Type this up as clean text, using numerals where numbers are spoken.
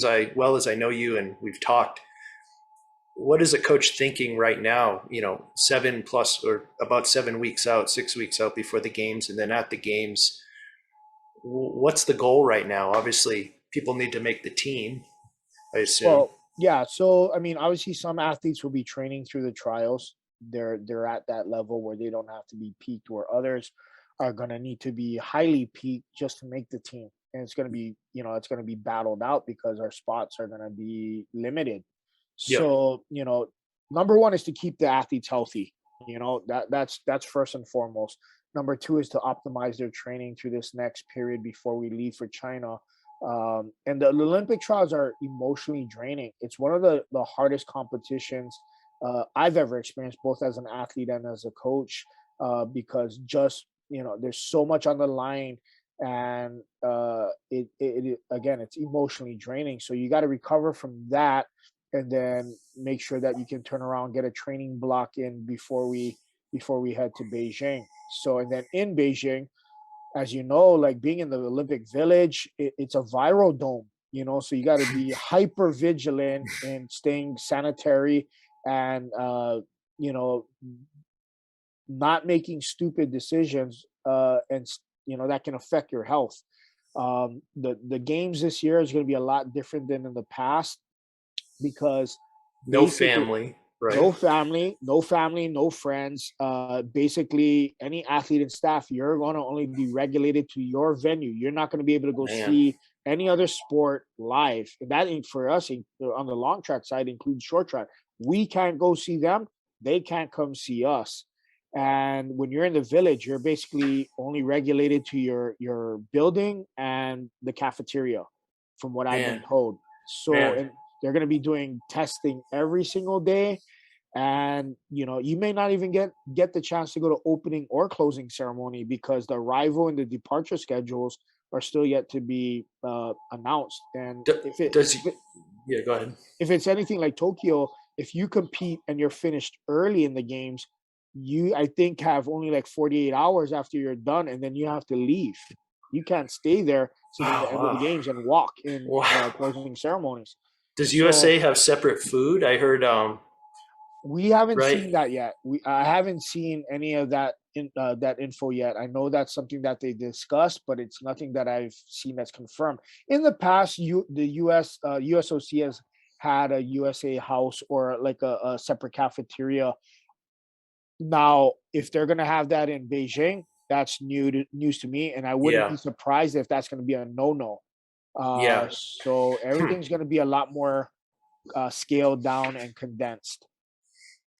as I know you and we've talked, what is a coach thinking right now? 7 plus or about 7 weeks out, 6 weeks out before the games, and then at the games, what's the goal right now? Obviously, people need to make the team, I assume. Well, yeah. So I mean, obviously, some athletes will be training through the trials. They're at that level where they don't have to be peaked, where others are going to need to be highly peaked just to make the team. And it's going to be, it's going to be battled out because our spots are going to be limited. Yep. So, number one is to keep the athletes healthy. That's first and foremost. Number two is to optimize their training through this next period before we leave for China. And the Olympic trials are emotionally draining. It's one of the hardest competitions I've ever experienced, both as an athlete and as a coach, because just there's so much on the line, and again, it's emotionally draining. So you got to recover from that, and then make sure that you can turn around, get a training block in before we head to Beijing. So, and then in Beijing, as you know, like being in the Olympic Village, it's a viral dome, so you got to be hyper vigilant in staying sanitary and, you know, not making stupid decisions, and, that can affect your health. The games this year is going to be a lot different than in the past because No basically family, right? no family, no friends. Basically, any athlete and staff, you're going to only be regulated to your venue. You're not going to be able to go Man, see any other sport live. And that, for us, on the long track side, includes short track. We can't go see them. They can't come see us. And when you're in the village, you're basically only regulated to your building and the cafeteria, from what I've been man, told. So, man. and they're going to be doing testing every single day, and you may not even get the chance to go to opening or closing ceremony because the arrival and the departure schedules are still yet to be announced. And D- if it does if it Yeah, go ahead. if it's anything like Tokyo, if you compete and you're finished early in the games, you, I think, have only like 48 hours after you're done, and then you have to leave. You can't stay there sitting the Oh, end of the wow. games and walk in Wow. closing ceremonies. Does So USA have separate food? I heard, we haven't right? seen that yet. I haven't seen any of that info yet. I know that's something that they discussed, but it's nothing that I've seen that's confirmed. In the past, the US USOC has had a USA house or like a separate cafeteria. Now, if they're gonna have that in Beijing, that's news to me, and I wouldn't be Yeah, surprised if that's gonna be a no-no. yeah. So Hmm. everything's gonna be a lot more scaled down and condensed.